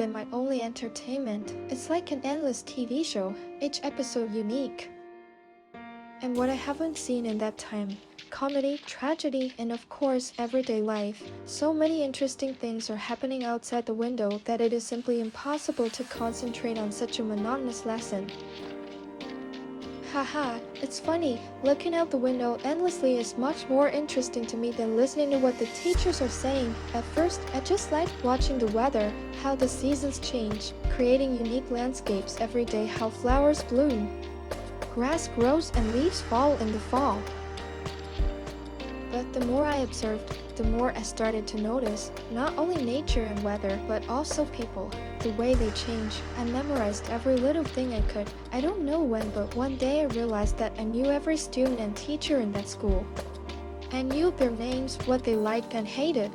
been my only entertainment. It's like an endless TV show, each episode unique. And what I haven't seen in that time: comedy, tragedy, and of course, everyday life. So many interesting things are happening outside the window that it is simply impossible to concentrate on such a monotonous lesson. Haha, it's funny, looking out the window endlessly is much more interesting to me than listening to what the teachers are saying. At first, I just liked watching the weather, how the seasons change, creating unique landscapes every day, how flowers bloom, grass grows and leaves fall in the fall. But the more I observed, the more I started to notice not only nature and weather, but also people, the way they change. I memorized every little thing I could. I don't know when, but one day I realized that I knew every student and teacher in that school. I knew their names, what they liked and hated.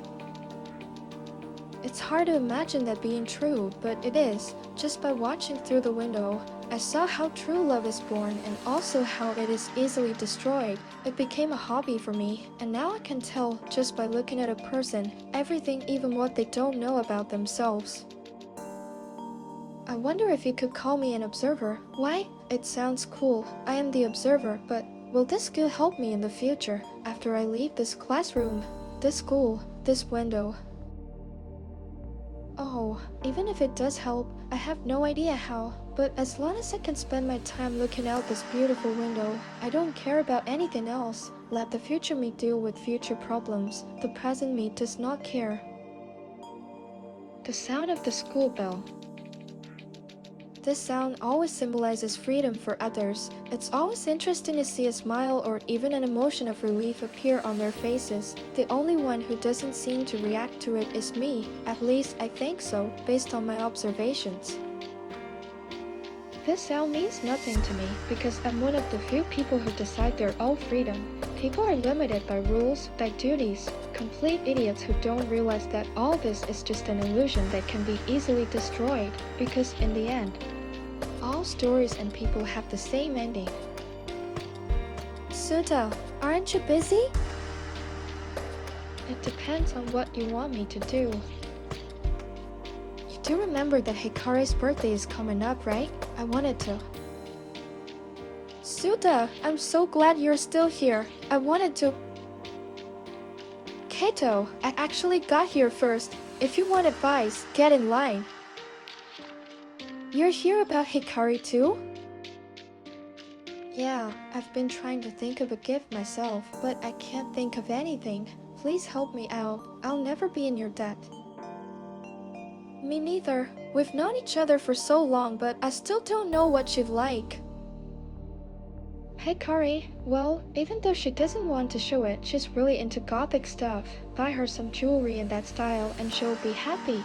It's hard to imagine that being true, but it is. Just by watching through the window, I saw how true love is born and also how it is easily destroyed. It became a hobby for me, and now I can tell just by looking at a person, everything, even what they don't know about themselves. I wonder if you could call me an observer. Why? It sounds cool. I am the observer, but will this skill help me in the future after I leave this classroom, this school, this window? Oh, even if it does help, I have no idea how. But as long as I can spend my time looking out this beautiful window, I don't care about anything else. Let the future me deal with future problems. The present me does not care. The sound of the school bell. This sound always symbolizes freedom for others. It's always interesting to see a smile or even an emotion of relief appear on their faces. The only one who doesn't seem to react to it is me. At least I think so, based on my observations. This sound means nothing to me because I'm one of the few people who decide their own freedom. People are limited by rules, by duties. Complete idiots who don't realize that all this is just an illusion that can be easily destroyed, because in the end, all stories and people have the same ending. Suda, aren't you busy? It depends on what you want me to do. You do remember that Hikari's birthday is coming up, right? I wanted to. Suda, I'm so glad you're still here. I wanted to... Kato, I actually got here first. If you want advice, get in line. You're here about Hikari too? Yeah, I've been trying to think of a gift myself, but I can't think of anything. Please help me out. I'll never be in your debt. Me neither. We've known each other for so long, but I still don't know what she'd like. Hey Kari, well, even though she doesn't want to show it, she's really into gothic stuff. Buy her some jewelry in that style and she'll be happy.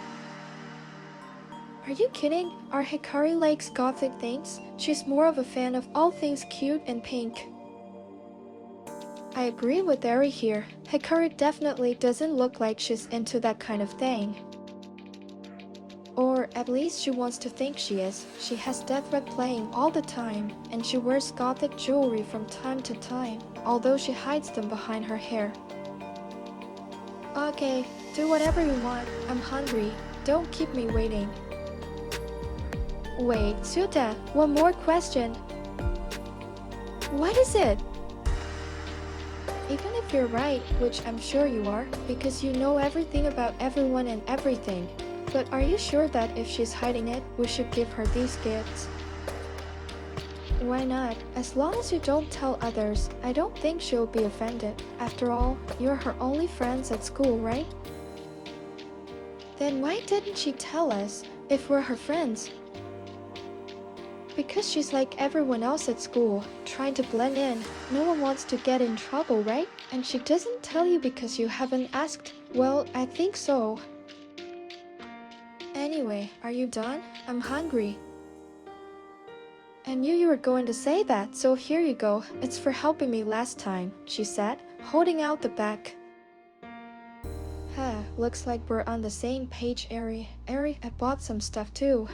Are you kidding? Our Hikari likes gothic things. She's more of a fan of all things cute and pink. I agree with Eri here. Hikari definitely doesn't look like she's into that kind of thing. Or at least she wants to think she is. She has Death Red playing all the time, and she wears gothic jewelry from time to time, although she hides them behind her hair. Okay, do whatever you want. I'm hungry. Don't keep me waiting. Wait, Suda, one more question. What is it? Even if you're right, which I'm sure you are, because you know everything about everyone and everything, but are you sure that if she's hiding it, we should give her these gifts? Why not? As long as you don't tell others, I don't think she'll be offended. After all, you're her only friends at school, right? Then why didn't she tell us, if we're her friends? Because she's like everyone else at school, trying to blend in. No one wants to get in trouble, right? And she doesn't tell you because you haven't asked. Well, I think so. Anyway, are you done? I'm hungry. I knew you were going to say that, so here you go. It's for helping me last time, she said, holding out the bag. Looks like we're on the same page, Eri. Eri, I bought some stuff too.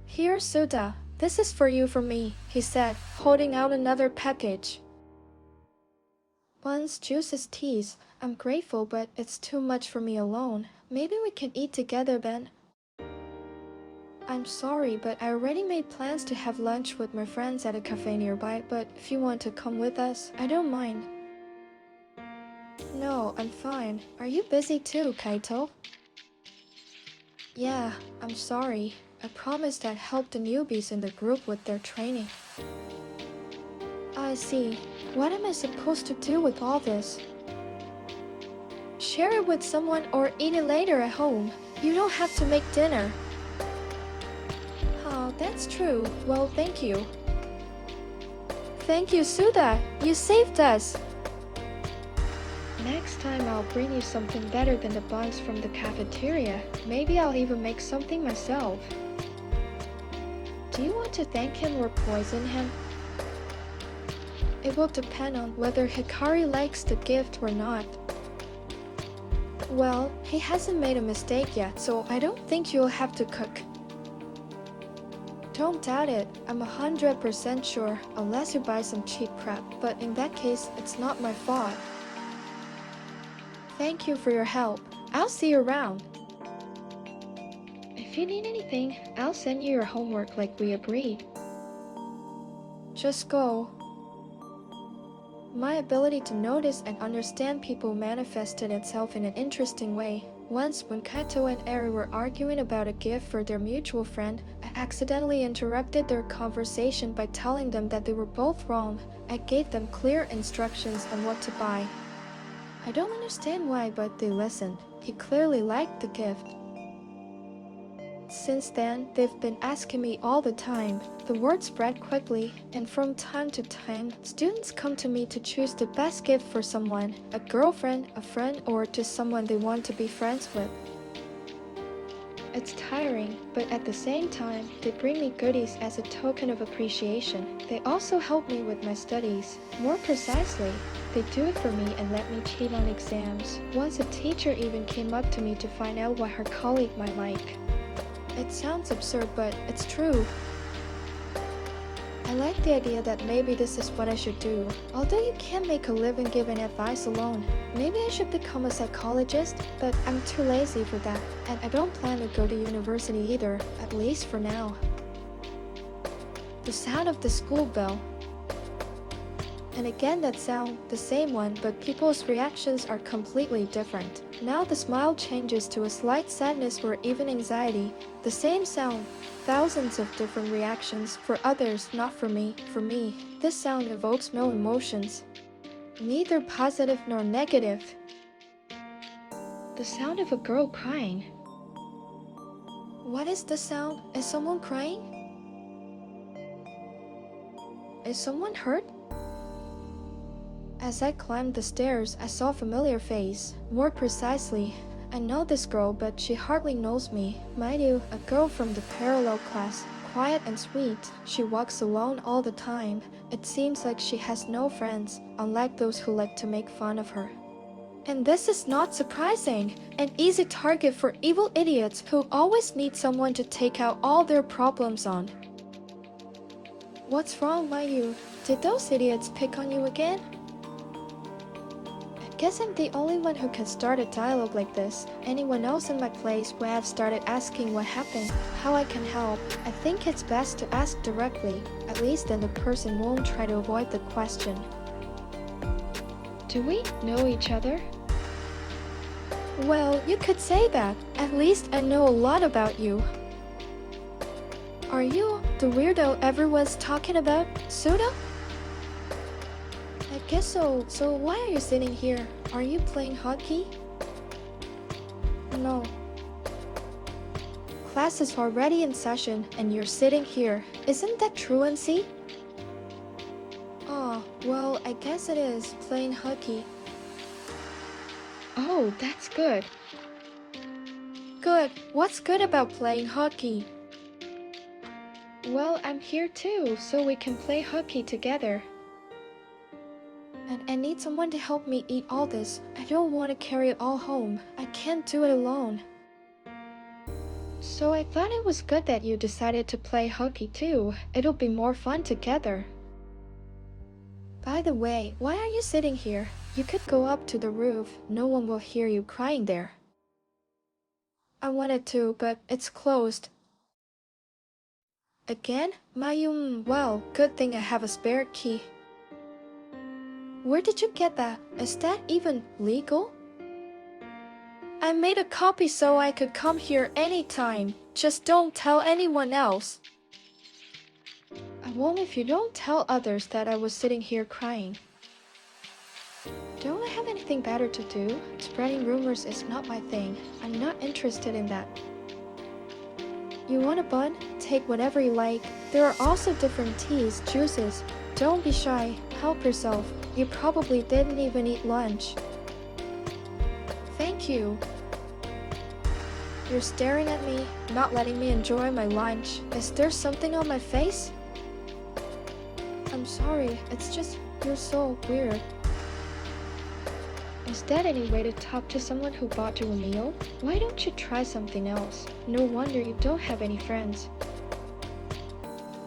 Here, Suda. This is for you from me, he said, holding out another package. Buns, juices, teas. I'm grateful, but it's too much for me alone. Maybe we can eat together, Ben. I'm sorry, but I already made plans to have lunch with my friends at a cafe nearby, but if you want to come with us, I don't mind. No, I'm fine. Are you busy too, Kaito? Yeah, I'm sorry. I promised I'd help the newbies in the group with their training. I see. What am I supposed to do with all this? Share it with someone or eat it later at home. You don't have to make dinner. Oh, that's true. Well, thank you. Thank you, Suda. You saved us. Next time I'll bring you something better than the buns from the cafeteria. Maybe I'll even make something myself. Do you want to thank him or poison him? It will depend on whether Hikari likes the gift or not. Well, he hasn't made a mistake yet, so I don't think you'll have to cook. Don't doubt it. I'm 100% sure, unless you buy some cheap crap, but in that case, it's not my fault. Thank you for your help. I'll see you around. If you need anything, I'll send you your homework like we agreed. Just go. My ability to notice and understand people manifested itself in an interesting way. Once, when Kaito and Eri were arguing about a gift for their mutual friend, I accidentally interrupted their conversation by telling them that they were both wrong. I gave them clear instructions on what to buy. I don't understand why, but they listened. He clearly liked the gift. Since then, they've been asking me all the time. The word spread quickly, and from time to time, students come to me to choose the best gift for someone, a girlfriend, a friend, or to someone they want to be friends with. It's tiring, but at the same time, they bring me goodies as a token of appreciation. They also help me with my studies. More precisely, they do it for me and let me cheat on exams. Once a teacher even came up to me to find out what her colleague might like. It sounds absurd, but it's true. I like the idea that maybe this is what I should do. Although you can't make a living giving advice alone. Maybe I should become a psychologist, but I'm too lazy for that. And I don't plan to go to university either, at least for now. The sound of the school bell. And again that sound, the same one, but people's reactions are completely different. Now the smile changes to a slight sadness or even anxiety. The same sound, thousands of different reactions. For others, not for me. For me, this sound evokes no emotions. Neither positive nor negative. The sound of a girl crying. What is the sound? Is someone crying? Is someone hurt? As I climbed the stairs, I saw a familiar face. More precisely, I know this girl, but she hardly knows me. Mind you, a girl from the parallel class. Quiet and sweet, she walks alone all the time. It seems like she has no friends, unlike those who like to make fun of her. And this is not surprising. An easy target for evil idiots who always need someone to take out all their problems on. What's wrong, Mayu? Did those idiots pick on you again? Guess I'm the only one who can start a dialogue like this. Anyone else in my place would have started asking what happened, how I can help. I think it's best to ask directly. At least then the person won't try to avoid the question. Do we know each other? Well, you could say that. At least I know a lot about you. Are you the weirdo everyone's talking about, Suda? I guess so. So why are you sitting here? Are you playing hockey? No. Class is already in session and you're sitting here. Isn't that truancy? Oh, well, I guess it is, playing hockey. Oh, that's good. Good. What's good about playing hockey? Well, I'm here too, so we can play hockey together. And I need someone to help me eat all this. I don't want to carry it all home. I can't do it alone. So I thought it was good that you decided to play hockey too. It'll be more fun together. By the way, why are you sitting here? You could go up to the roof. No one will hear you crying there. I wanted to, but it's closed. Again? Well, good thing I have a spare key. Where did you get that? Is that even legal? I made a copy so I could come here anytime. Just don't tell anyone else. I won't if you don't tell others that I was sitting here crying. Don't I have anything better to do? Spreading rumors is not my thing. I'm not interested in that. You want a bun? Take whatever you like. There are also different teas, juices. Don't be shy. Help yourself. You probably didn't even eat lunch. Thank you. You're staring at me, not letting me enjoy my lunch. Is there something on my face? I'm sorry, it's just you're so weird. Is that any way to talk to someone who bought you a meal? Why don't you try something else? No wonder you don't have any friends.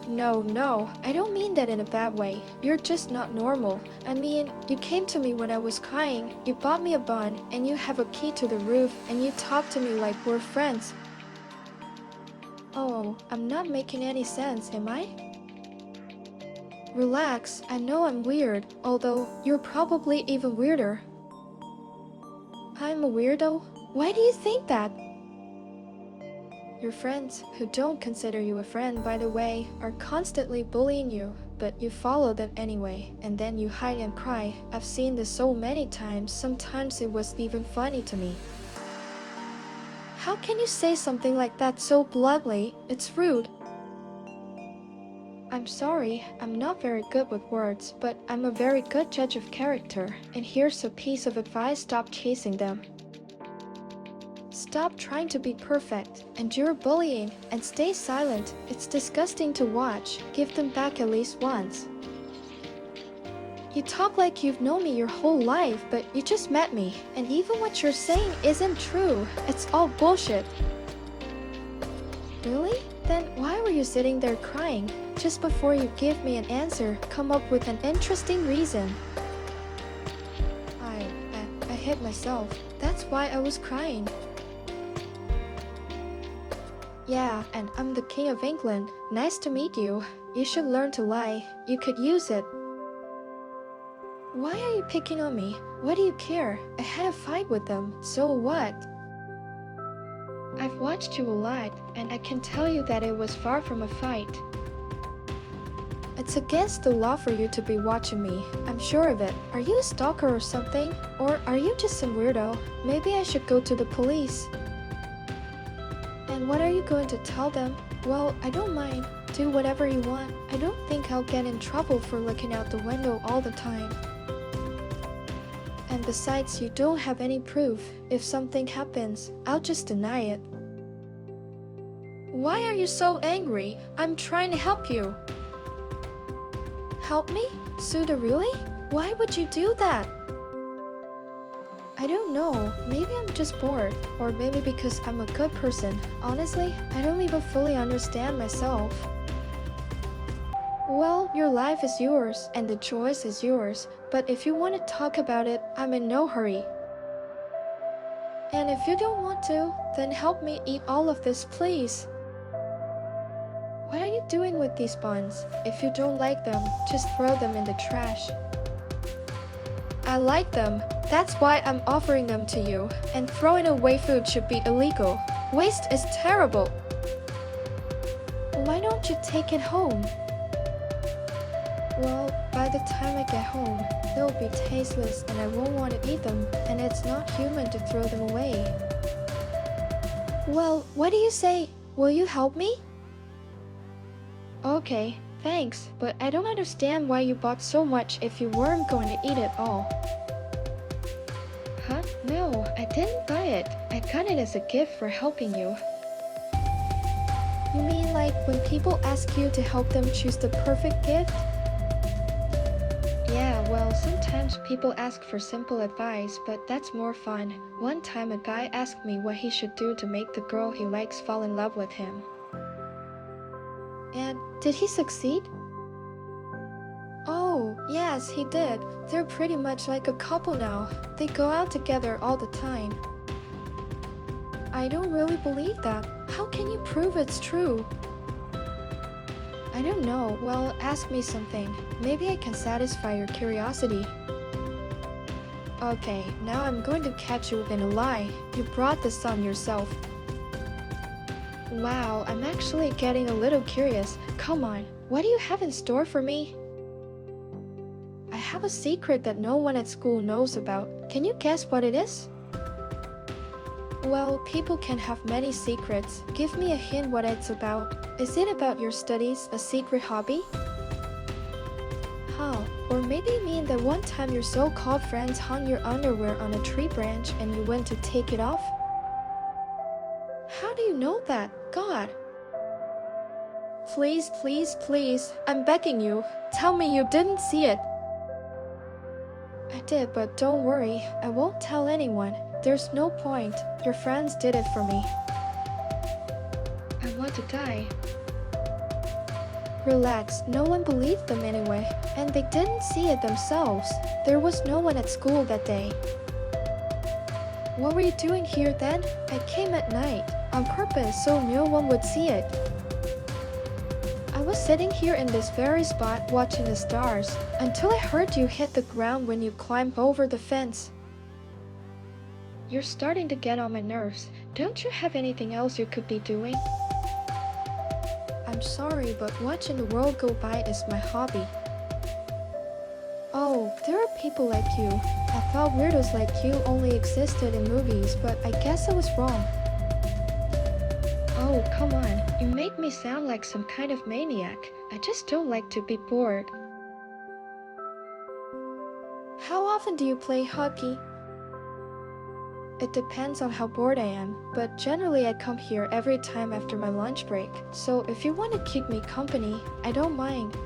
No, I don't mean that in a bad way. You're just not normal. I mean, you came to me when I was crying, you bought me a bun, and you have a key to the roof, and you talk to me like we're friends. Oh, I'm not making any sense, am I? Relax, I know I'm weird, although you're probably even weirder. I'm a weirdo? Why do you think that? Your friends, who don't consider you a friend by the way, are constantly bullying you, but you follow them anyway, and then you hide and cry. I've seen this so many times, sometimes it was even funny to me. How can you say something like that so bluntly? It's rude. I'm sorry, I'm not very good with words, but I'm a very good judge of character, and here's a piece of advice: stop chasing them. Stop trying to be perfect, endure bullying, and stay silent. It's disgusting to watch. Give them back at least once. You talk like you've known me your whole life, but you just met me, and even what you're saying isn't true. It's all bullshit. Really? Then why were you sitting there crying? Just before you give me an answer, come up with an interesting reason. I hit myself. That's why I was crying. Yeah, and I'm the King of England. Nice to meet you. You should learn to lie. You could use it. Why are you picking on me? What do you care? I had a fight with them. So what? I've watched you a lot, and I can tell you that it was far from a fight. It's against the law for you to be watching me. I'm sure of it. Are you a stalker or something? Or are you just some weirdo? Maybe I should go to the police. And what are you going to tell them? Well, I don't mind. Do whatever you want. I don't think I'll get in trouble for looking out the window all the time. And besides, you don't have any proof. If something happens, I'll just deny it. Why are you so angry? I'm trying to help you. Help me? Suda, really? Why would you do that? I don't know. Maybe I'm just bored. Or maybe because I'm a good person. Honestly, I don't even fully understand myself. Well, your life is yours, and the choice is yours. But if you want to talk about it, I'm in no hurry. And if you don't want to, then help me eat all of this, please. What are you doing with these buns? If you don't like them, just throw them in the trash. I like them. That's why I'm offering them to you. And throwing away food should be illegal. Waste is terrible. Why don't you take it home? Well, by the time I get home, they'll be tasteless and I won't want to eat them, and it's not human to throw them away. Well, what do you say? Will you help me? Okay, thanks, but I don't understand why you bought so much if you weren't going to eat it all. Huh? No, I didn't buy it. I got it as a gift for helping you. You mean like when people ask you to help them choose the perfect gift? Yeah, well, sometimes people ask for simple advice, but that's more fun. One time a guy asked me what he should do to make the girl he likes fall in love with him. And did he succeed? Oh, yes, he did. They're pretty much like a couple now. They go out together all the time. I don't really believe that. How can you prove it's true? I don't know. Well, ask me something. Maybe I can satisfy your curiosity. Okay, now I'm going to catch you in a lie. You brought this on yourself. Wow, I'm actually getting a little curious. Come on, what do you have in store for me? I have a secret that no one at school knows about. Can you guess what it is? Well, people can have many secrets. Give me a hint what it's about. Is it about your studies, a secret hobby? Huh, or maybe you mean that one time your so-called friends hung your underwear on a tree branch and you went to take it off? How do you know that? God! Please, please, please, I'm begging you, tell me you didn't see it. I did, but don't worry, I won't tell anyone. There's no point. Your friends did it for me. I want to die. Relax, no one believed them anyway, and they didn't see it themselves. There was no one at school that day. What were you doing here then? I came at night, on purpose so no one would see it. I was sitting here in this very spot watching the stars, until I heard you hit the ground when you climbed over the fence. You're starting to get on my nerves. Don't you have anything else you could be doing? I'm sorry, but watching the world go by is my hobby. Oh, there are people like you. I thought weirdos like you only existed in movies, but I guess I was wrong. Oh, come on. You make me sound like some kind of maniac. I just don't like to be bored. How often do you play hockey? It depends on how bored I am, but generally I come here every time after my lunch break. So if you want to keep me company, I don't mind.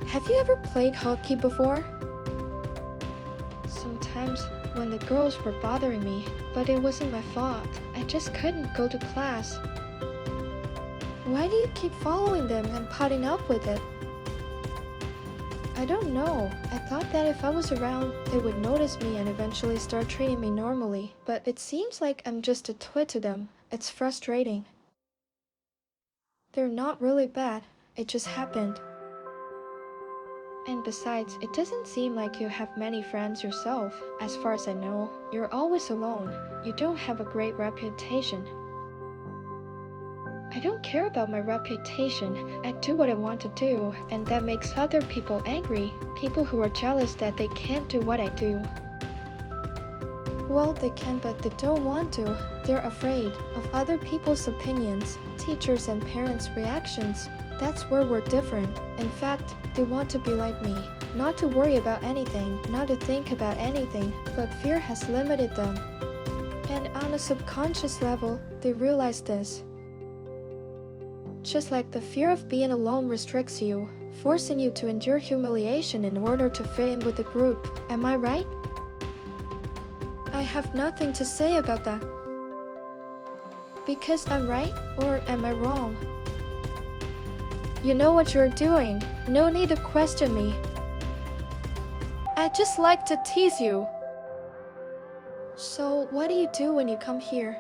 Have you ever played hockey before? Sometimes when the girls were bothering me, but it wasn't my fault. I just couldn't go to class. Why do you keep following them and putting up with it? I don't know. I thought that if I was around, they would notice me and eventually start treating me normally. But it seems like I'm just a twit to them. It's frustrating. They're not really bad. It just happened. And besides, it doesn't seem like you have many friends yourself. As far as I know, you're always alone. You don't have a great reputation. I don't care about my reputation. I do what I want to do, and that makes other people angry. People who are jealous that they can't do what I do. Well, they can, but they don't want to. They're afraid of other people's opinions, teachers' and parents' reactions. That's where we're different. In fact, they want to be like me. Not to worry about anything, not to think about anything, but fear has limited them. And on a subconscious level, they realize this. Just like the fear of being alone restricts you, forcing you to endure humiliation in order to fit in with the group. Am I right? I have nothing to say about that. Because I'm right, or am I wrong? You know what you're doing. No need to question me. I just like to tease you. So, what do you do when you come here?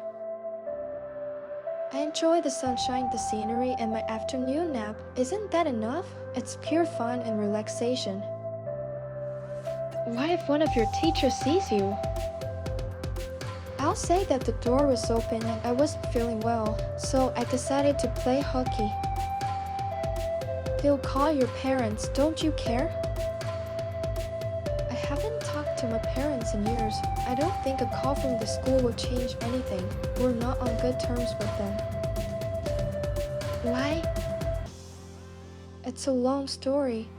I enjoy the sunshine, the scenery, and my afternoon nap. Isn't that enough? It's pure fun and relaxation. What if one of your teachers sees you? I'll say that the door was open and I wasn't feeling well, so I decided to play hockey. They'll call your parents, don't you care? I haven't talked to my parents in years. I don't think a call from the school will change anything. We're not on good terms with them. Why? It's a long story.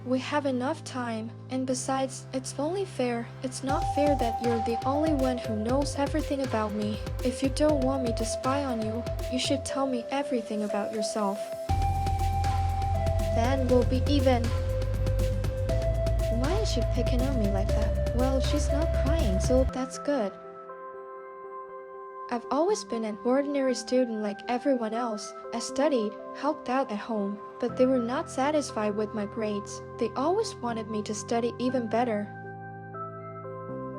We have enough time, and besides, it's only fair. It's not fair that you're the only one who knows everything about me. If you don't want me to spy on you, you should tell me everything about yourself. Then we'll be even. Why is she picking on me like that? Well, she's not crying, so that's good. I've always been an ordinary student like everyone else. I studied, helped out at home, but they were not satisfied with my grades. They always wanted me to study even better.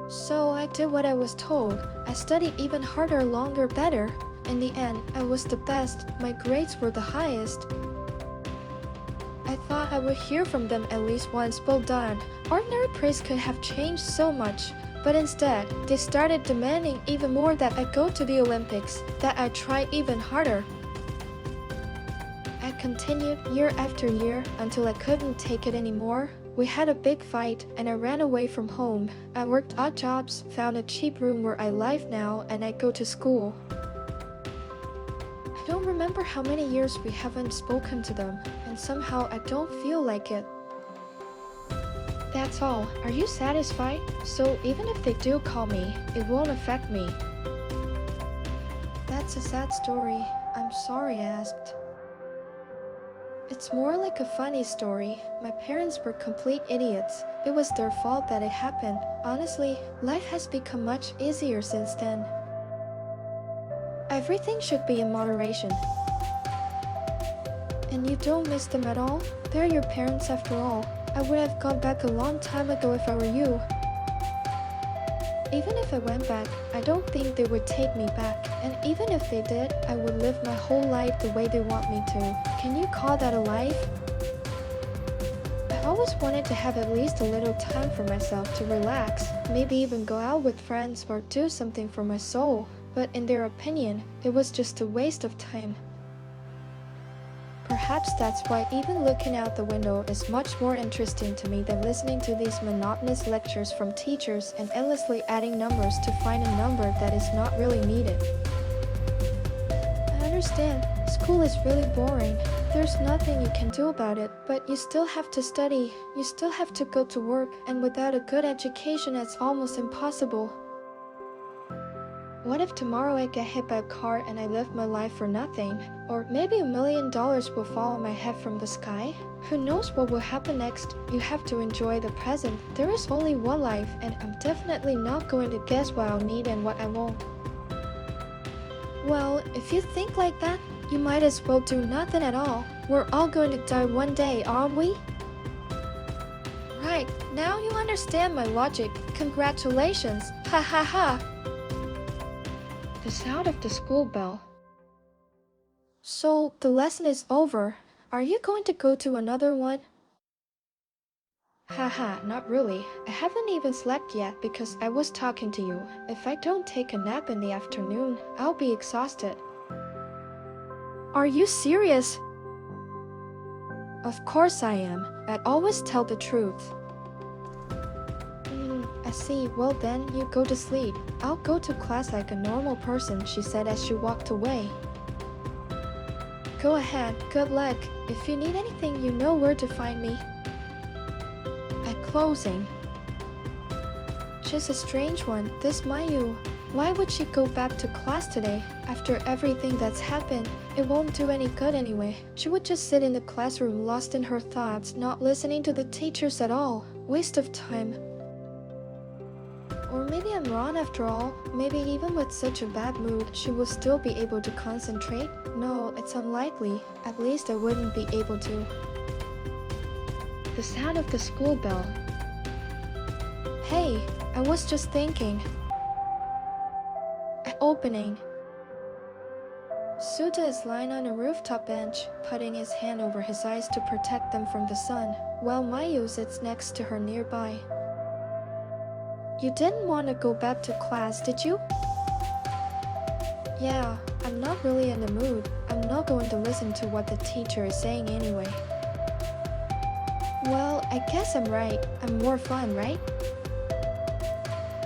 So I did what I was told. I studied even harder, longer, better. In the end, I was the best. My grades were the highest. I thought I would hear from them at least once. Well done. Ordinary praise could have changed so much. But instead, they started demanding even more, that I go to the Olympics, that I try even harder. I continued year after year until I couldn't take it anymore. We had a big fight and I ran away from home. I worked odd jobs, found a cheap room where I live now, and I go to school. I don't remember how many years we haven't spoken to them, and somehow I don't feel like it. That's all. Are you satisfied? So even if they do call me, it won't affect me. That's a sad story. I'm sorry I asked. It's more like a funny story. My parents were complete idiots. It was their fault that it happened. Honestly, life has become much easier since then. Everything should be in moderation. And you don't miss them at all? They're your parents after all. I would have gone back a long time ago if I were you. Even if I went back, I don't think they would take me back. And even if they did, I would live my whole life the way they want me to. Can you call that a life? I always wanted to have at least a little time for myself to relax, maybe even go out with friends or do something for my soul. But in their opinion, it was just a waste of time. Perhaps that's why even looking out the window is much more interesting to me than listening to these monotonous lectures from teachers and endlessly adding numbers to find a number that is not really needed. I understand, school is really boring. There's nothing you can do about it, but you still have to study, you still have to go to work, and without a good education it's almost impossible. What if tomorrow I get hit by a car and I live my life for nothing? Or maybe $1 million will fall on my head from the sky? Who knows what will happen next? You have to enjoy the present. There is only one life, and I'm definitely not going to guess what I'll need and what I won't. Well, if you think like that, you might as well do nothing at all. We're all going to die one day, aren't we? Right, now you understand my logic. Congratulations! Ha ha ha! The sound of the school bell. So, the lesson is over. Are you going to go to another one? Haha, not really. I haven't even slept yet because I was talking to you. If I don't take a nap in the afternoon, I'll be exhausted. Are you serious? Of course I am. I'd always tell the truth. I see. Well then, you go to sleep. I'll go to class like a normal person, she said as she walked away. Go ahead. Good luck. If you need anything, you know where to find me. At closing. She's a strange one, this Mayu. Why would she go back to class today? After everything that's happened, it won't do any good anyway. She would just sit in the classroom lost in her thoughts, not listening to the teachers at all. Waste of time. Or maybe I'm wrong after all. Maybe even with such a bad mood, she will still be able to concentrate? No, it's unlikely. At least I wouldn't be able to. The sound of the school bell. Hey, I was just thinking. Opening. Suda is lying on a rooftop bench, putting his hand over his eyes to protect them from the sun, while Mayu sits next to her nearby. You didn't want to go back to class, did you? Yeah, I'm not really in the mood. I'm not going to listen to what the teacher is saying anyway. Well, I guess I'm right. I'm more fun, right?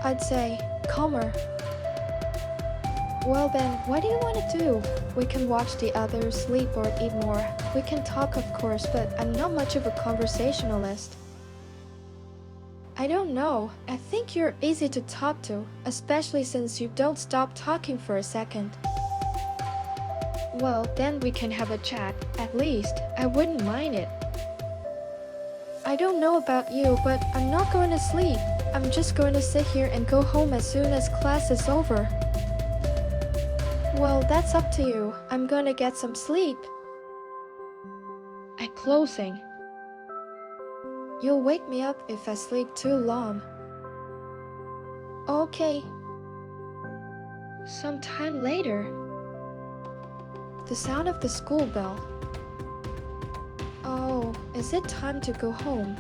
I'd say, calmer. Well then, what do you want to do? We can watch the others, sleep or eat more. We can talk of course, but I'm not much of a conversationalist. I don't know. I think you're easy to talk to, especially since you don't stop talking for a second. Well, then we can have a chat. At least, I wouldn't mind it. I don't know about you, but I'm not going to sleep. I'm just going to sit here and go home as soon as class is over. Well, that's up to you. I'm gonna get some sleep. At closing. You'll wake me up if I sleep too long. Okay. Sometime later. the sound of the school bell. Oh, is it time to go home?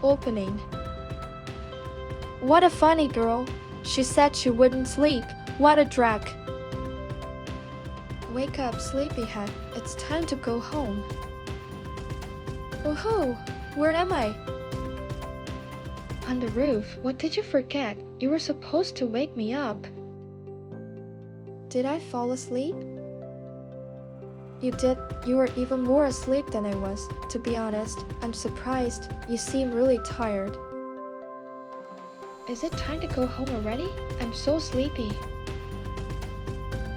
Opening. What a funny girl. She said she wouldn't sleep. What a drag. Wake up, sleepyhead. It's time to go home. Woohoo! Where am I? On the roof. What did you forget? You were supposed to wake me up. Did I fall asleep? You did. You were even more asleep than I was. To be honest, I'm surprised. You seem really tired. Is it time to go home already? I'm so sleepy.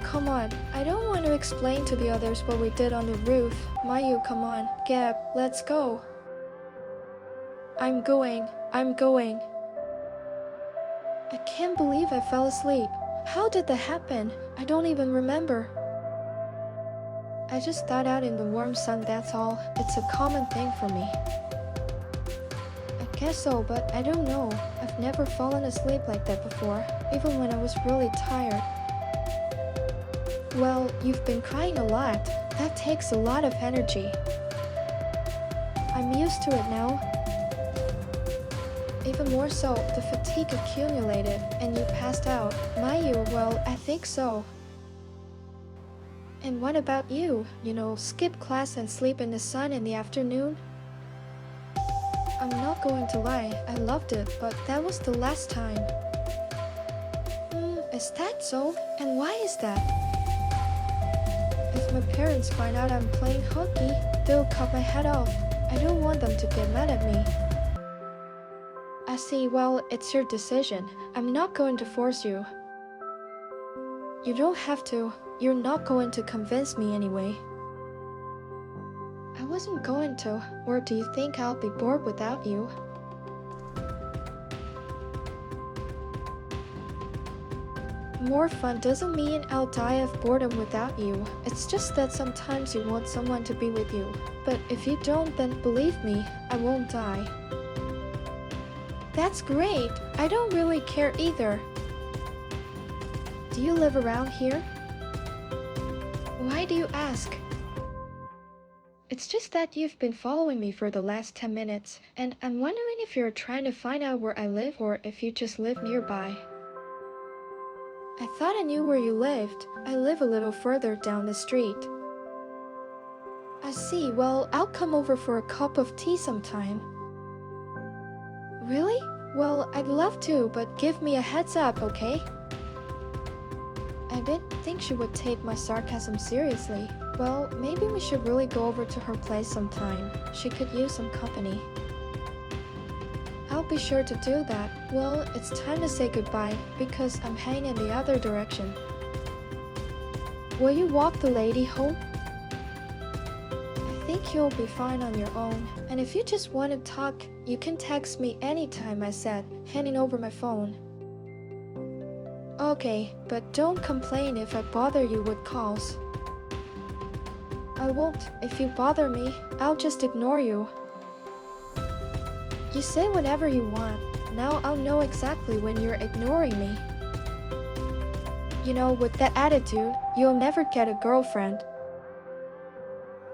Come on, I don't want to explain to the others what we did on the roof. Mayu, come on. Gab, let's go. I'm going. I can't believe I fell asleep. How did that happen? I don't even remember. I just thawed out in the warm sun, that's all. It's a common thing for me. I guess so, but I don't know. I've never fallen asleep like that before, even when I was really tired. Well, you've been crying a lot. That takes a lot of energy. I'm used to it now. Even more so, the fatigue accumulated and you passed out. Mayu, well, I think so. And what about you? You know, skip class and sleep in the sun in the afternoon? I'm not going to lie, I loved it, but that was the last time. Is that so? And why is that? If my parents find out I'm playing hockey, they'll cut my head off. I don't want them to get mad at me. I see, well, it's your decision. I'm not going to force you. You don't have to. You're not going to convince me anyway. I wasn't going to, or do you think I'll be bored without you? More fun doesn't mean I'll die of boredom without you. It's just that sometimes you want someone to be with you. But if you don't, then believe me, I won't die. That's great. I don't really care either. Do you live around here? Why do you ask? It's just that you've been following me for the last 10 minutes, and I'm wondering if you're trying to find out where I live or if you just live nearby. I thought I knew where you lived. I live a little further down the street. I see. Well, I'll come over for a cup of tea sometime. Really? Well, I'd love to, but give me a heads up, okay? I didn't think she would take my sarcasm seriously. Well, maybe we should really go over to her place sometime. She could use some company. I'll be sure to do that. Well, it's time to say goodbye, because I'm heading in the other direction. Will you walk the lady home? I think you'll be fine on your own. And if you just want to talk, you can text me anytime, I said, handing over my phone. Okay, but don't complain if I bother you with calls. I won't. If you bother me, I'll just ignore you. You say whatever you want. Now I'll know exactly when you're ignoring me. You know, with that attitude, you'll never get a girlfriend.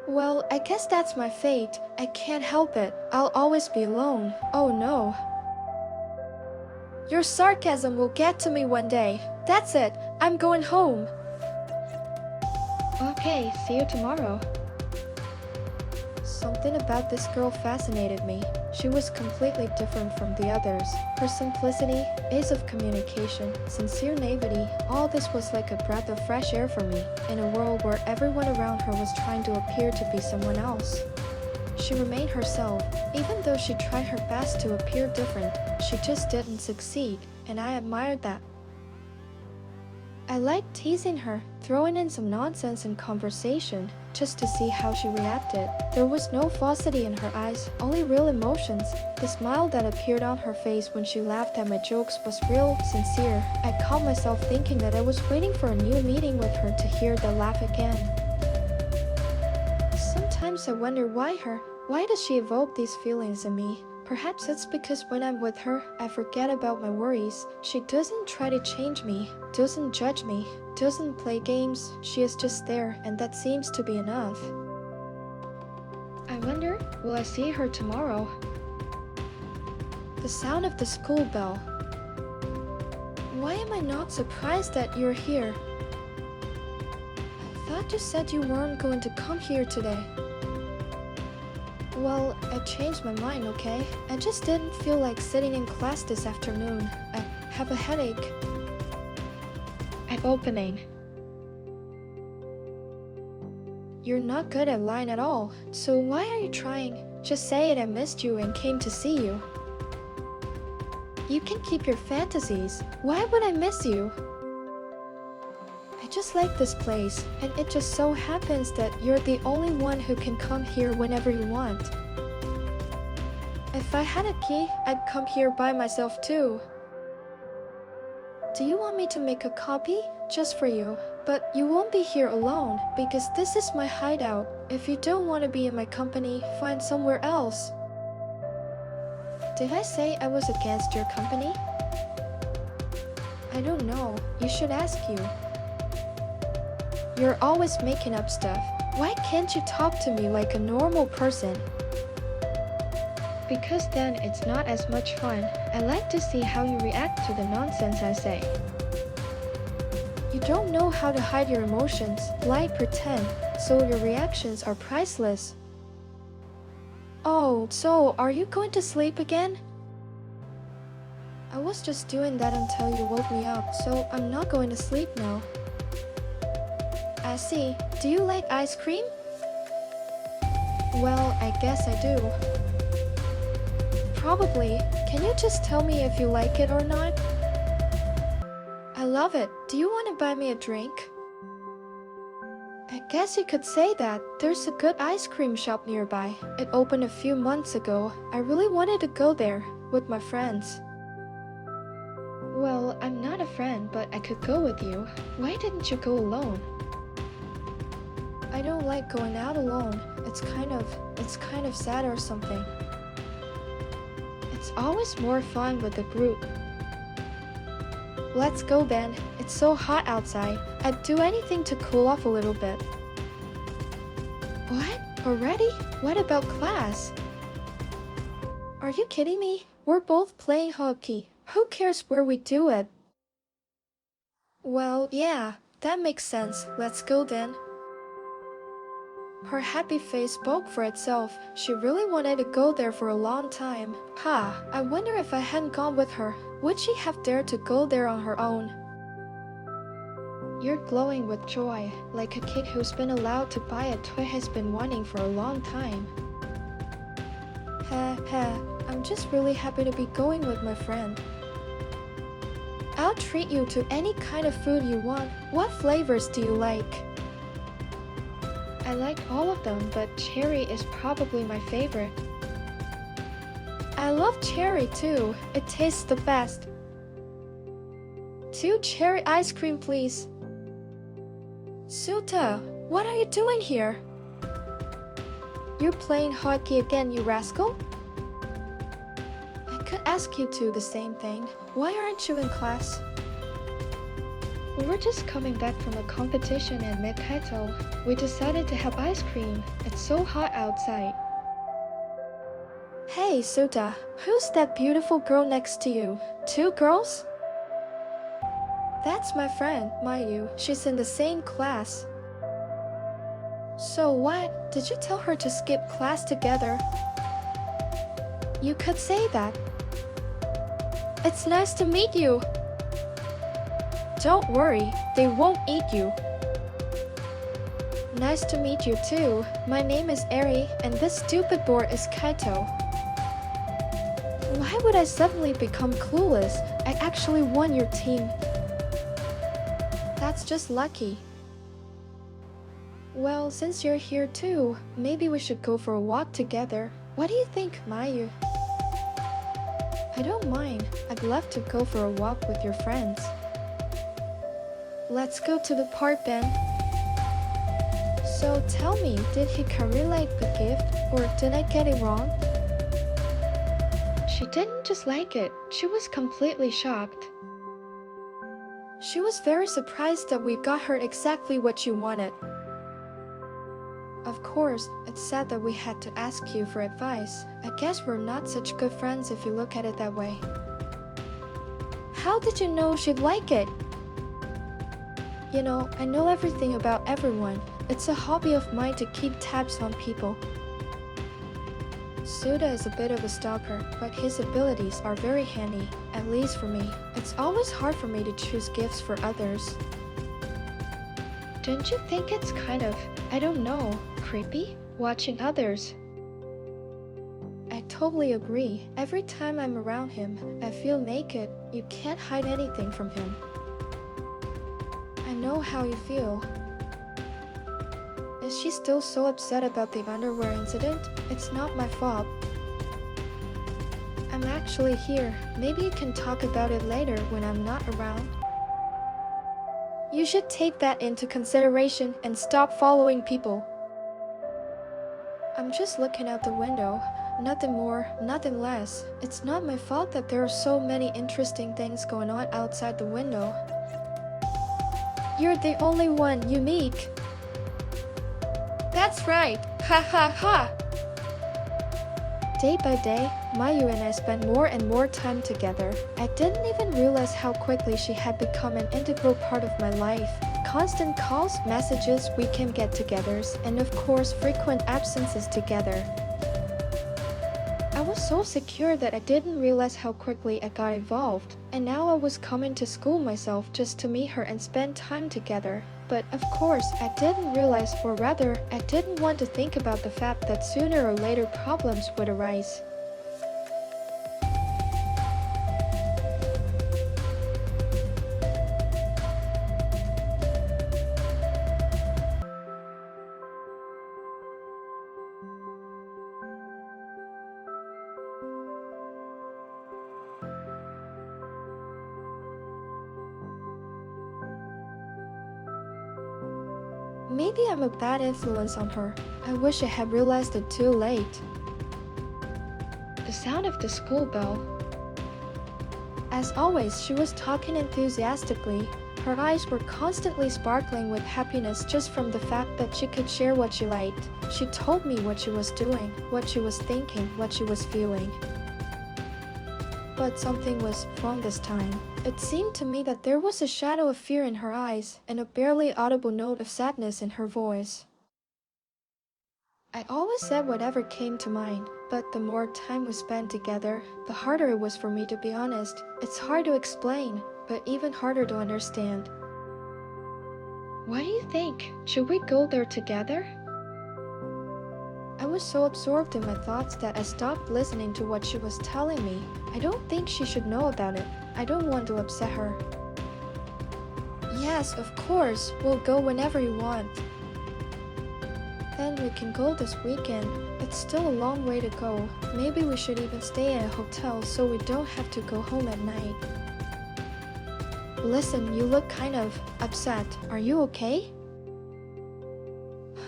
Well, I guess that's my fate. I can't help it. I'll always be alone. Oh no. Your sarcasm will get to me one day. That's it. I'm going home. Okay, see you tomorrow. Something about this girl fascinated me. She was completely different from the others. Her simplicity, ease of communication, sincere naivety, all this was like a breath of fresh air for me, in a world where everyone around her was trying to appear to be someone else. She remained herself. Even though she tried her best to appear different, she just didn't succeed, and I admired that. I liked teasing her, throwing in some nonsense in conversation, just to see how she reacted. There was no falsity in her eyes, only real emotions. The smile that appeared on her face when she laughed at my jokes was real, sincere. I caught myself thinking that I was waiting for a new meeting with her to hear the laugh again. Sometimes I wonder why does she evoke these feelings in me? Perhaps it's because when I'm with her, I forget about my worries. She doesn't try to change me, doesn't judge me, doesn't play games. She is just there, and that seems to be enough. I wonder, will I see her tomorrow? The sound of the school bell. Why am I not surprised that you're here? I thought you said you weren't going to come here today. Well, I changed my mind, okay? I just didn't feel like sitting in class this afternoon. I have a headache. An opening. You're not good at lying at all, so why are you trying? Just say it, I missed you and came to see you. You can keep your fantasies. Why would I miss you? I just like this place, and it just so happens that you're the only one who can come here whenever you want. If I had a key, I'd come here by myself too. Do you want me to make a copy? Just for you. But you won't be here alone, because this is my hideout. If you don't want to be in my company, find somewhere else. Did I say I was against your company? I don't know. You should ask you. You're always making up stuff. Why can't you talk to me like a normal person? Because then it's not as much fun. I like to see how you react to the nonsense I say. You don't know how to hide your emotions, lie, pretend, so your reactions are priceless. Oh, so are you going to sleep again? I was just doing that until you woke me up, so I'm not going to sleep now. I see. Do you like ice cream? Well, I guess I do. Probably. Can you just tell me if you like it or not? I love it. Do you want to buy me a drink? I guess you could say that. There's a good ice cream shop nearby. It opened a few months ago. I really wanted to go there with my friends. Well, I'm not a friend, but I could go with you. Why didn't you go alone? I don't like going out alone. It's kind of sad or something. It's always more fun with a group. Let's go then. It's so hot outside. I'd do anything to cool off a little bit. What? Already? What about class? Are you kidding me? We're both playing hockey. Who cares where we do it? Well, yeah, that makes sense. Let's go then. Her happy face spoke for itself. She really wanted to go there for a long time. I wonder if I hadn't gone with her, would she have dared to go there on her own? You're glowing with joy, like a kid who's been allowed to buy a toy he's been wanting for a long time. I'm just really happy to be going with my friend. I'll treat you to any kind of food you want. What flavors do you like? I like all of them, but cherry is probably my favorite. I love cherry too. It tastes the best. 2 cherry ice cream, please. Suta, what are you doing here? You're playing hockey again, you rascal? I could ask you to the same thing. Why aren't you in class? We were just coming back from a competition in Mid-Kaito. We decided to have ice cream. It's so hot outside. Hey, Suta, who's that beautiful girl next to you? 2 girls? That's my friend, Mayu. She's in the same class. So what? Did you tell her to skip class together? You could say that. It's nice to meet you. Don't worry, they won't eat you. Nice to meet you too. My name is Eri, and this stupid board is Kaito. Why would I suddenly become clueless? I actually won your team. That's just lucky. Well, since you're here too, maybe we should go for a walk together. What do you think, Mayu? I don't mind. I'd love to go for a walk with your friends. Let's go to the park then. So tell me, did Hikari like the gift, or did I get it wrong? She didn't just like it, she was completely shocked. She was very surprised that we got her exactly what she wanted. Of course, it's sad that we had to ask you for advice. I guess we're not such good friends if you look at it that way. How did you know she'd like it? You know, I know everything about everyone. It's a hobby of mine to keep tabs on people. Suda is a bit of a stalker, but his abilities are very handy, at least for me. It's always hard for me to choose gifts for others. Don't you think it's kind of, I don't know, creepy? Watching others. I totally agree. Every time I'm around him, I feel naked. You can't hide anything from him. I know how you feel. Is she still so upset about the underwear incident? It's not my fault. I'm actually here. Maybe you can talk about it later when I'm not around. You should take that into consideration and stop following people. I'm just looking out the window. Nothing more, nothing less. It's not my fault that there are so many interesting things going on outside the window. You're the only one unique. That's right. Ha ha ha. Day by day, Mayu and I spent more and more time together. I didn't even realize how quickly she had become an integral part of my life. Constant calls, messages, weekend get-togethers, and of course frequent absences together. I was so secure that I didn't realize how quickly I got involved. And now I was coming to school myself just to meet her and spend time together. But of course, I didn't realize, or rather, I didn't want to think about the fact that sooner or later problems would arise. Maybe I'm a bad influence on her. I wish I had realized it too late. The sound of the school bell. As always, she was talking enthusiastically. Her eyes were constantly sparkling with happiness just from the fact that she could share what she liked. She told me what she was doing, what she was thinking, what she was feeling. But something was wrong this time. It seemed to me that there was a shadow of fear in her eyes and a barely audible note of sadness in her voice. I always said whatever came to mind, but the more time we spent together, the harder it was for me to be honest. It's hard to explain, but even harder to understand. What do you think? Should we go there together? I was so absorbed in my thoughts that I stopped listening to what she was telling me. I don't think she should know about it. I don't want to upset her. Yes, of course. We'll go whenever you want. Then we can go this weekend. It's still a long way to go. Maybe we should even stay at a hotel so we don't have to go home at night. Listen, you look kind of upset. Are you okay?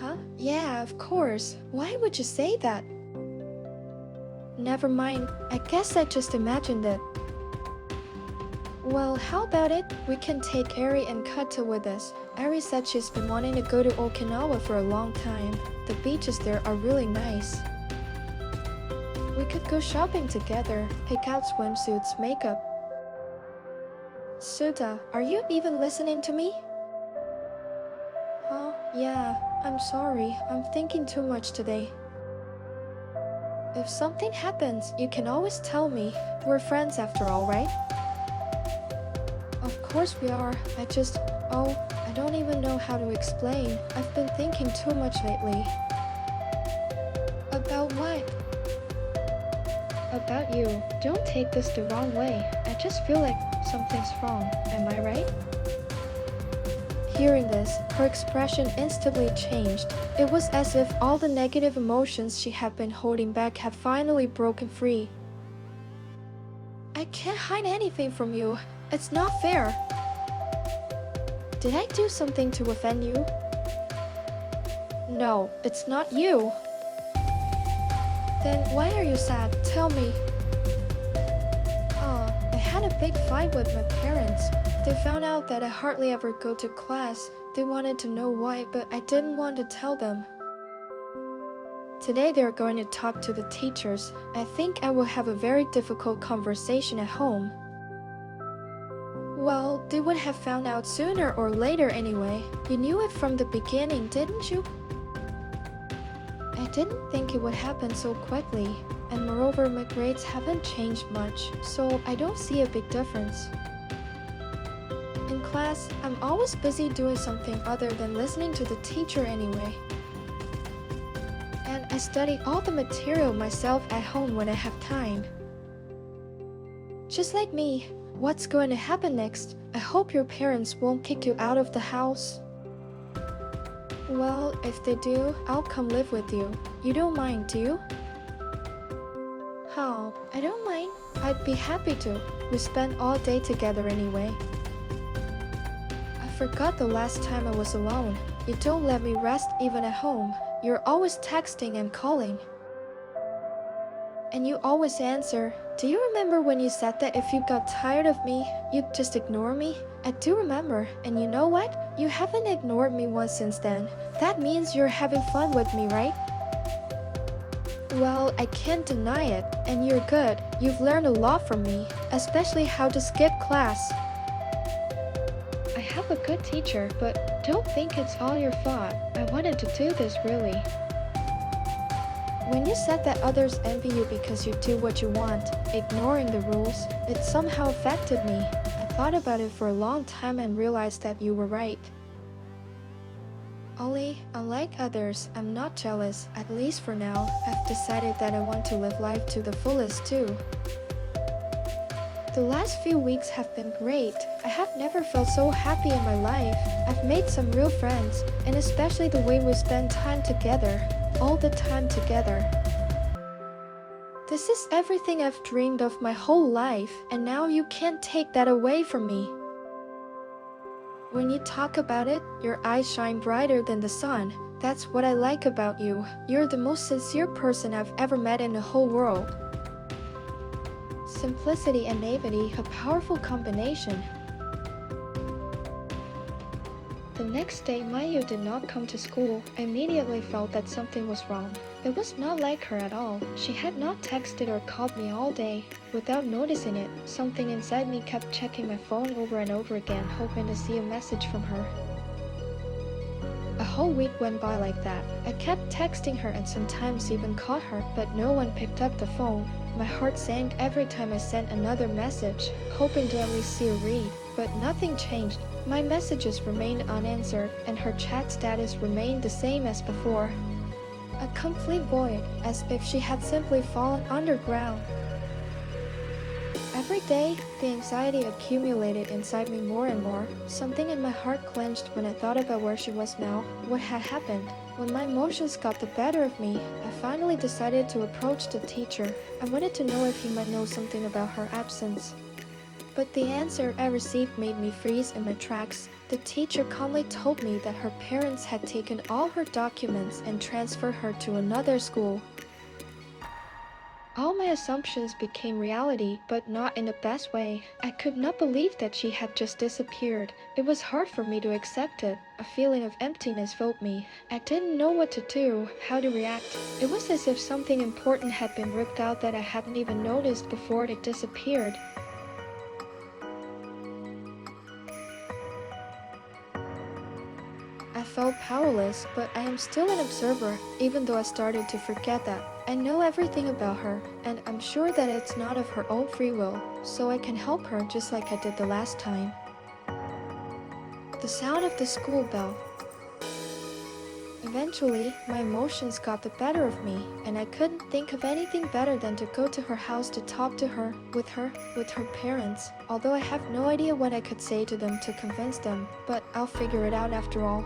Huh? Yeah, of course. Why would you say that? Never mind. I guess I just imagined it. Well, how about it? We can take Eri and Kata with us. Eri said she's been wanting to go to Okinawa for a long time. The beaches there are really nice. We could go shopping together, pick out swimsuits, makeup. Suda, are you even listening to me? Huh? Yeah, I'm sorry. I'm thinking too much today. If something happens, you can always tell me. We're friends after all, right? Of course we are. I don't even know how to explain. I've been thinking too much lately. About what? About you. Don't take this the wrong way. I just feel like something's wrong. Am I right? Hearing this, her expression instantly changed. It was as if all the negative emotions she had been holding back had finally broken free. I can't hide anything from you. It's not fair. Did I do something to offend you? No, it's not you. Then why are you sad? Tell me. had a big fight with my parents. They found out that I hardly ever go to class. They wanted to know why, but I didn't want to tell them. Today they're going to talk to the teachers. I think I will have a very difficult conversation at home. Well, they would have found out sooner or later anyway. You knew it from the beginning, didn't you? I didn't think it would happen so quickly. And moreover, my grades haven't changed much, so I don't see a big difference. In class, I'm always busy doing something other than listening to the teacher anyway. And I study all the material myself at home when I have time. Just like me, what's going to happen next? I hope your parents won't kick you out of the house. Well, if they do, I'll come live with you. You don't mind, do you? How? I don't mind. I'd be happy to. We spent all day together anyway. I forgot the last time I was alone. You don't let me rest even at home. You're always texting and calling. And you always answer. Do you remember when you said that if you got tired of me, you'd just ignore me? I do remember, and you know what? You haven't ignored me once since then. That means you're having fun with me, right? Well, I can't deny it, and you're good. You've learned a lot from me, especially how to skip class. I have a good teacher, but don't think it's all your fault. I wanted to do this really. When you said that others envy you because you do what you want, ignoring the rules, it somehow affected me. I thought about it for a long time and realized that you were right. Only, unlike others, I'm not jealous, at least for now. I've decided that I want to live life to the fullest too. The last few weeks have been great. I have never felt so happy in my life. I've made some real friends, and especially the way we spend time together. All the time together. This is everything I've dreamed of my whole life, and now you can't take that away from me. When you talk about it, your eyes shine brighter than the sun. That's what I like about you. You're the most sincere person I've ever met in the whole world. Simplicity and naivety, a powerful combination. The next day, Mayu did not come to school. I immediately felt that something was wrong. It was not like her at all. She had not texted or called me all day. Without noticing it, something inside me kept checking my phone over and over again, hoping to see a message from her. A whole week went by like that. I kept texting her and sometimes even called her, but no one picked up the phone. My heart sank every time I sent another message, hoping to at least see a read, but nothing changed. My messages remained unanswered, and her chat status remained the same as before. A complete void, as if she had simply fallen underground. Every day, the anxiety accumulated inside me more and more. Something in my heart clenched when I thought about where she was now, what had happened. When my emotions got the better of me, I finally decided to approach the teacher. I wanted to know if he might know something about her absence. But the answer I received made me freeze in my tracks. The teacher calmly told me that her parents had taken all her documents and transferred her to another school. All my assumptions became reality, but not in the best way. I could not believe that she had just disappeared. It was hard for me to accept it. A feeling of emptiness filled me. I didn't know what to do, how to react. It was as if something important had been ripped out that I hadn't even noticed before it disappeared. I felt powerless, but I am still an observer, even though I started to forget that. I know everything about her, and I'm sure that it's not of her own free will, so I can help her just like I did the last time. The sound of the school bell. Eventually, my emotions got the better of me, and I couldn't think of anything better than to go to her house to talk to her, with her parents. Although I have no idea what I could say to them to convince them, but I'll figure it out after all.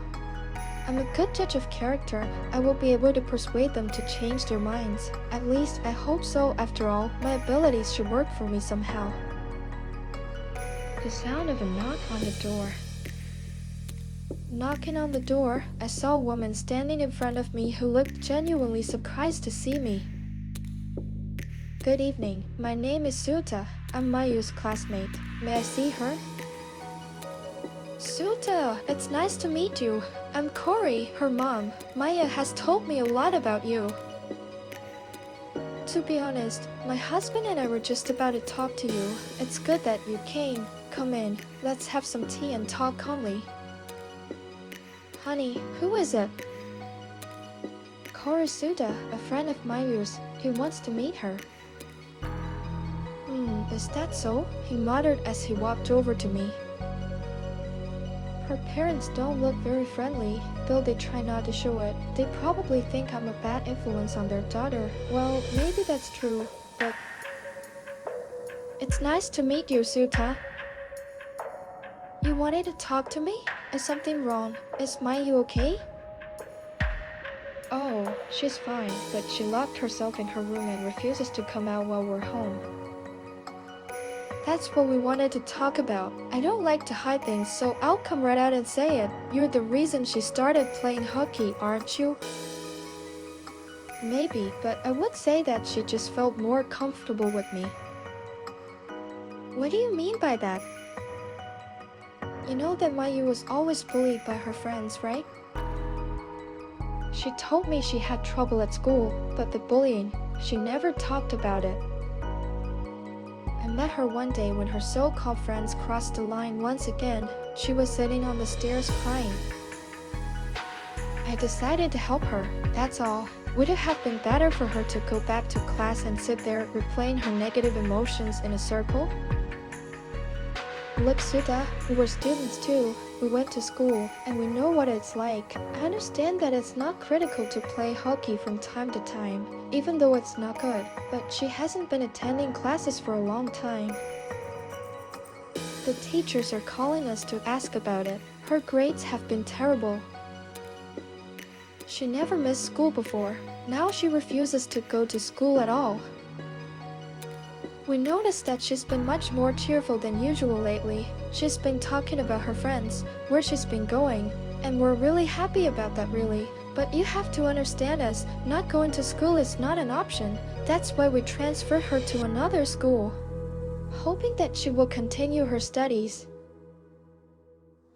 I'm a good judge of character. I will be able to persuade them to change their minds. At least, I hope so. After all, my abilities should work for me somehow. The sound of a knock on the door. Knocking on the door, I saw a woman standing in front of me who looked genuinely surprised to see me. Good evening. My name is Suta. I'm Mayu's classmate. May I see her? Suta, it's nice to meet you. I'm Cory, her mom. Maya has told me a lot about you. To be honest, my husband and I were just about to talk to you. It's good that you came. Come in, let's have some tea and talk calmly. Honey, who is it? Cory Suta, a friend of Mayu's. He wants to meet her. Is that so? He muttered as he walked over to me. Her parents don't look very friendly, though they try not to show it. They probably think I'm a bad influence on their daughter. Well, maybe that's true, but... It's nice to meet you, Suta. You wanted to talk to me? Is something wrong? Is Mayu okay? Oh, she's fine, but she locked herself in her room and refuses to come out while we're home. That's what we wanted to talk about. I don't like to hide things, so I'll come right out and say it. You're the reason she started playing hockey, aren't you? Maybe, but I would say that she just felt more comfortable with me. What do you mean by that? You know that Mayu was always bullied by her friends, right? She told me she had trouble at school, but the bullying, she never talked about it. I met her one day when her so-called friends crossed the line once again. She was sitting on the stairs crying. I decided to help her, that's all. Would it have been better for her to go back to class and sit there replaying her negative emotions in a circle? Look, Suta, we were students too. We went to school, and we know what it's like. I understand that it's not critical to play hockey from time to time, even though it's not good, but she hasn't been attending classes for a long time. The teachers are calling us to ask about it. Her grades have been terrible. She never missed school before. Now she refuses to go to school at all. We noticed that she's been much more cheerful than usual lately. She's been talking about her friends, where she's been going, and we're really happy about that really. But you have to understand us, not going to school is not an option. That's why we transferred her to another school, hoping that she will continue her studies.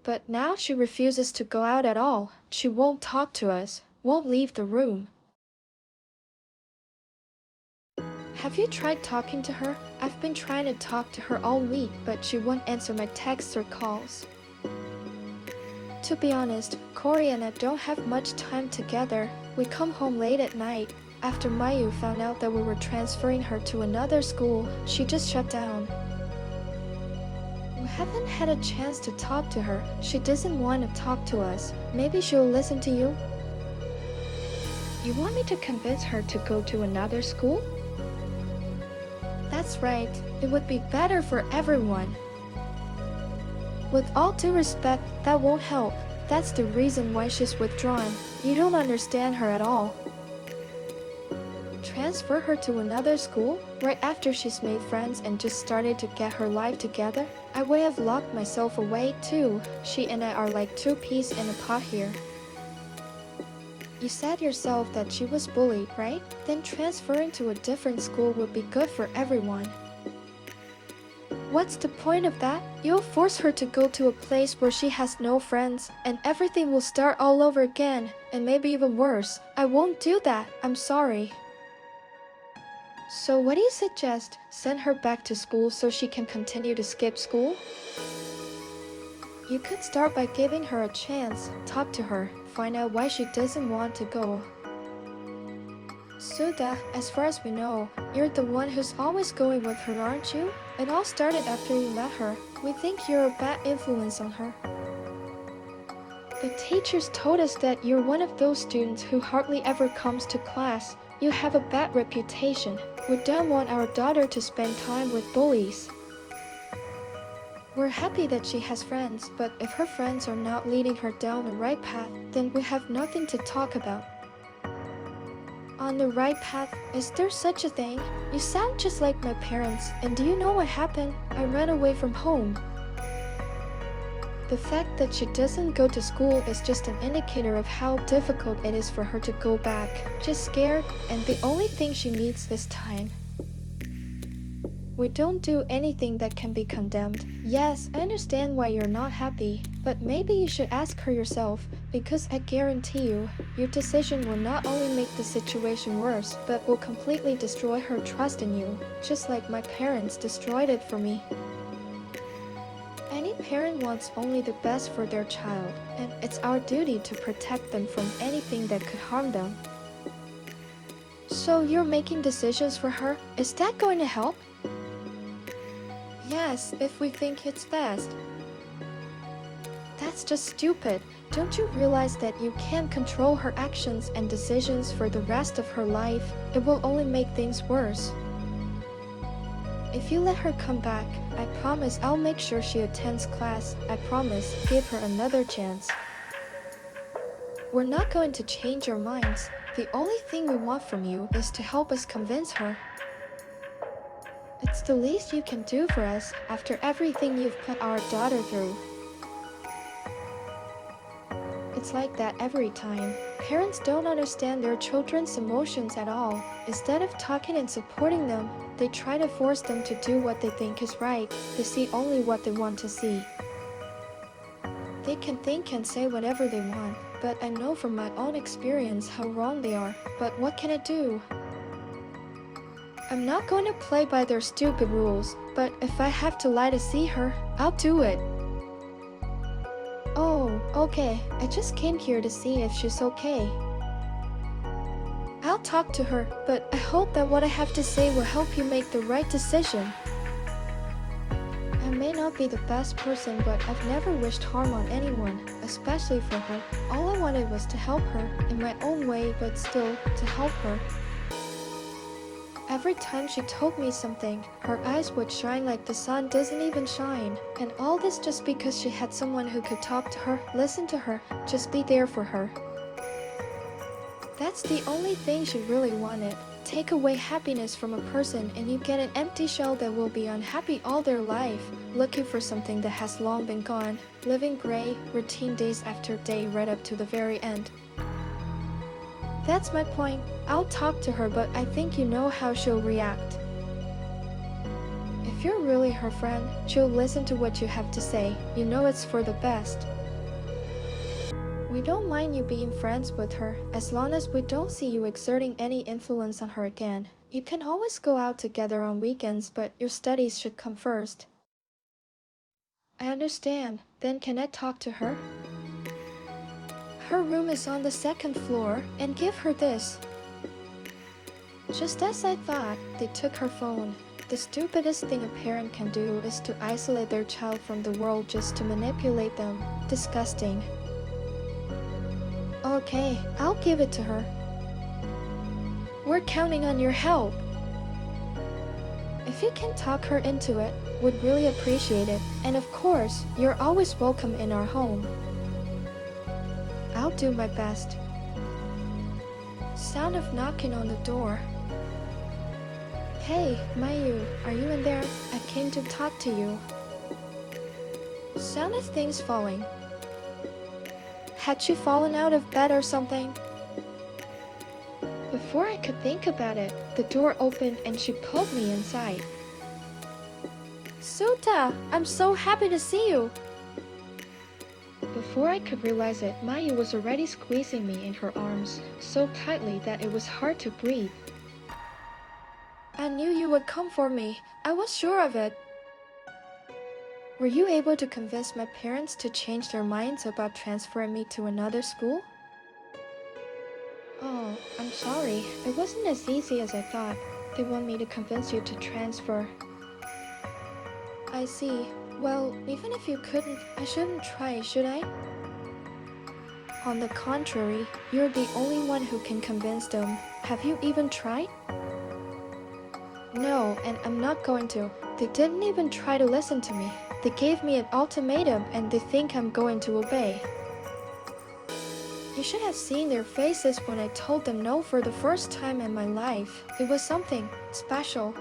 But now she refuses to go out at all. She won't talk to us, won't leave the room. Have you tried talking to her? I've been trying to talk to her all week, but she won't answer my texts or calls. To be honest, Cory and I don't have much time together. We come home late at night. After Mayu found out that we were transferring her to another school, she just shut down. We haven't had a chance to talk to her. She doesn't want to talk to us. Maybe she'll listen to you. You want me to convince her to go to another school? That's right. It would be better for everyone. With all due respect, that won't help. That's the reason why she's withdrawn. You don't understand her at all. Transfer her to another school? Right after she's made friends and just started to get her life together? I would have locked myself away too. She and I are like two peas in a pod here. You said yourself that she was bullied, right? Then transferring to a different school would be good for everyone. What's the point of that? You'll force her to go to a place where she has no friends, and everything will start all over again, and maybe even worse. I won't do that. I'm sorry. So what do you suggest? Send her back to school so she can continue to skip school? You could start by giving her a chance. Talk to her. Find out why she doesn't want to go. Suta, as far as we know, you're the one who's always going with her, aren't you? It all started after you met her. We think you're a bad influence on her. The teachers told us that you're one of those students who hardly ever comes to class. You have a bad reputation. We don't want our daughter to spend time with bullies. We're happy that she has friends, but if her friends are not leading her down the right path, then we have nothing to talk about. On the right path? Is there such a thing? You sound just like my parents, and do you know what happened? I ran away from home. The fact that she doesn't go to school is just an indicator of how difficult it is for her to go back. She's scared, and the only thing she needs is time. We don't do anything that can be condemned. Yes, I understand why you're not happy, but maybe you should ask her yourself, because I guarantee you, your decision will not only make the situation worse, but will completely destroy her trust in you, just like my parents destroyed it for me. Any parent wants only the best for their child, and it's our duty to protect them from anything that could harm them. So you're making decisions for her? Is that going to help? Yes, if we think it's best. That's just stupid. Don't you realize that you can't control her actions and decisions for the rest of her life? It will only make things worse. If you let her come back, I promise I'll make sure she attends class. I promise, give her another chance. We're not going to change your minds. The only thing we want from you is to help us convince her. It's the least you can do for us after everything you've put our daughter through. It's like that every time. Parents don't understand their children's emotions at all. Instead of talking and supporting them, they try to force them to do what they think is right. They see only what they want to see. They can think and say whatever they want, but I know from my own experience how wrong they are. But what can I do? I'm not going to play by their stupid rules, but if I have to lie to see her, I'll do it. Oh, okay. I just came here to see if she's okay. I'll talk to her, but I hope that what I have to say will help you make the right decision. I may not be the best person, but I've never wished harm on anyone, especially for her. All I wanted was to help her, in my own way, but still, to help her. Every time she told me something, her eyes would shine like the sun doesn't even shine. And all this just because she had someone who could talk to her, listen to her, just be there for her. That's the only thing she really wanted. Take away happiness from a person and you get an empty shell that will be unhappy all their life, looking for something that has long been gone, living gray, routine days after day right up to the very end. That's my point. I'll talk to her, but I think you know how she'll react. If you're really her friend, she'll listen to what you have to say. You know it's for the best. We don't mind you being friends with her, as long as we don't see you exerting any influence on her again. You can always go out together on weekends, but your studies should come first. I understand. Then can I talk to her? Her room is on the second floor, and give her this. Just as I thought, they took her phone. The stupidest thing a parent can do is to isolate their child from the world just to manipulate them. Disgusting. Okay, I'll give it to her. We're counting on your help. If you can talk her into it, we'd really appreciate it. And of course, you're always welcome in our home. I'll do my best. Sound of knocking on the door. Hey, Mayu, are you in there? I came to talk to you. Sound of things falling. Had she fallen out of bed or something? Before I could think about it, the door opened and she pulled me inside. Suta, I'm so happy to see you. Before I could realize it, Mayu was already squeezing me in her arms, so tightly that it was hard to breathe. I knew you would come for me. I was sure of it. Were you able to convince my parents to change their minds about transferring me to another school? Oh, I'm sorry. It wasn't as easy as I thought. They want me to convince you to transfer. I see. Well, even if you couldn't, I shouldn't try, should I? On the contrary, you're the only one who can convince them. Have you even tried? No, and I'm not going to. They didn't even try to listen to me. They gave me an ultimatum and they think I'm going to obey. You should have seen their faces when I told them no for the first time in my life. It was something special.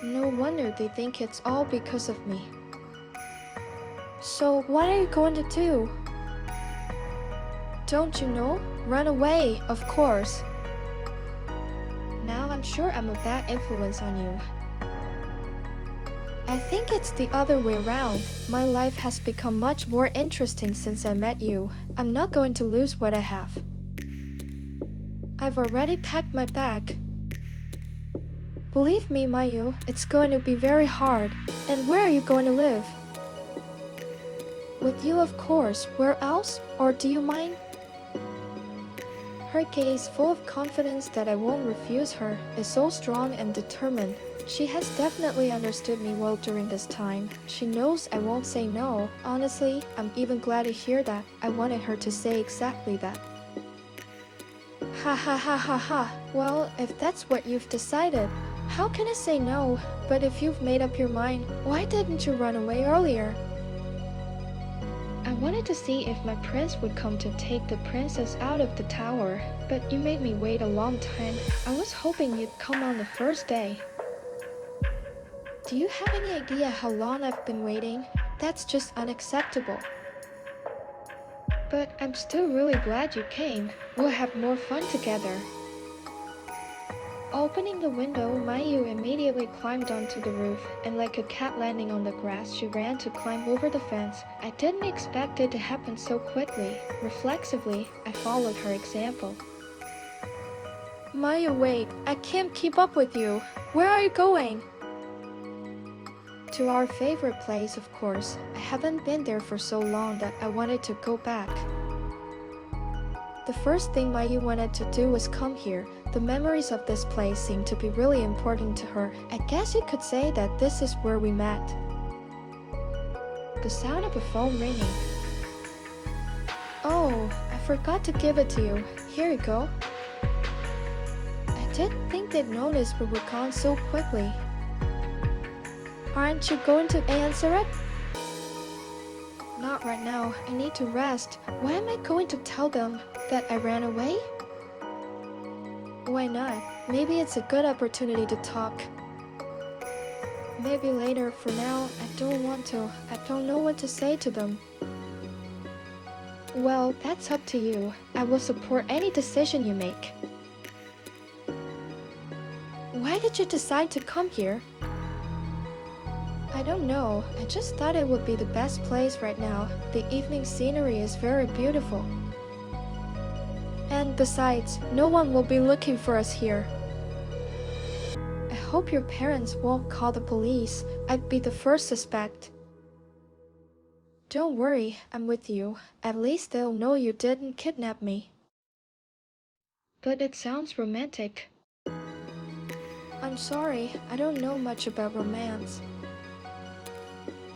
No wonder they think it's all because of me. So what are you going to do? Don't you know? Run away, of course. Now I'm sure I'm a bad influence on you. I think it's the other way around. My life has become much more interesting since I met you. I'm not going to lose what I have. I've already packed my bag. Believe me, Mayu, it's going to be very hard. And where are you going to live? With you, of course. Where else? Or do you mind? Her gaze, full of confidence that I won't refuse her, is so strong and determined. She has definitely understood me well during this time. She knows I won't say no. Honestly, I'm even glad to hear that. I wanted her to say exactly that. Ha ha ha ha ha. Well, if that's what you've decided, how can I say no? But if you've made up your mind, why didn't you run away earlier? I wanted to see if my prince would come to take the princess out of the tower, but you made me wait a long time. I was hoping you'd come on the first day. Do you have any idea how long I've been waiting? That's just unacceptable. But I'm still really glad you came. We'll have more fun together. Opening the window, Mayu immediately climbed onto the roof, and like a cat landing on the grass, she ran to climb over the fence. I didn't expect it to happen so quickly. Reflexively, I followed her example. Mayu, wait. I can't keep up with you. Where are you going? To our favorite place, of course. I haven't been there for so long that I wanted to go back. The first thing Mayu wanted to do was come here. The memories of this place seemed to be really important to her. I guess you could say that this is where we met. The sound of a phone ringing. Oh, I forgot to give it to you. Here you go. I didn't think they'd notice we were gone so quickly. Aren't you going to answer it? Not right now. I need to rest. Why am I going to tell them that I ran away? Why not? Maybe it's a good opportunity to talk. Maybe later. For now, I don't want to. I don't know what to say to them. Well, that's up to you. I will support any decision you make. Why did you decide to come here? I don't know. I just thought it would be the best place right now. The evening scenery is very beautiful. And besides, no one will be looking for us here. I hope your parents won't call the police. I'd be the first suspect. Don't worry, I'm with you. At least they'll know you didn't kidnap me. But it sounds romantic. I'm sorry, I don't know much about romance.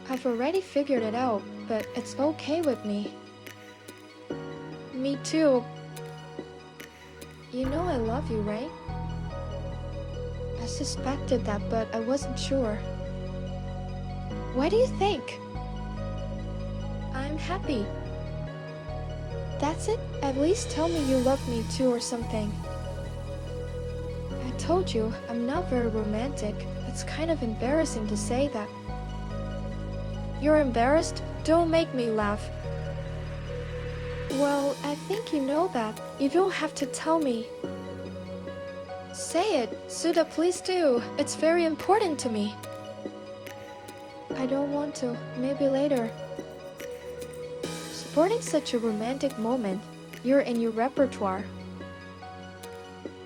I've already figured it out, but it's okay with me. Me too. You know I love you, right? I suspected that, but I wasn't sure. What do you think? I'm happy. That's it? At least tell me you love me too or something. I told you, I'm not very romantic. It's kind of embarrassing to say that. You're embarrassed? Don't make me laugh. Well, I think you know that. You don't have to tell me. Say it. Suda, please do. It's very important to me. I don't want to. Maybe later. Supporting such a romantic moment, you're in your repertoire.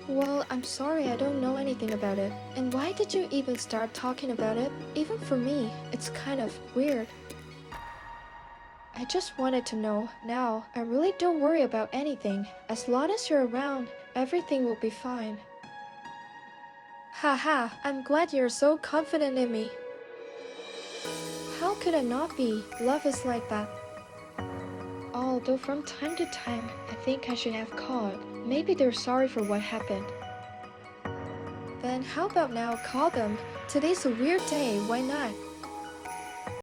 Well, I'm sorry I don't know anything about it. And why did you even start talking about it? Even for me, it's kind of weird. I just wanted to know. Now, I really don't worry about anything. As long as you're around, everything will be fine. Haha, I'm glad you're so confident in me. How could I not be? Love is like that. Although from time to time, I think I should have called. Maybe they're sorry for what happened. Then how about now call them? Today's a weird day, why not?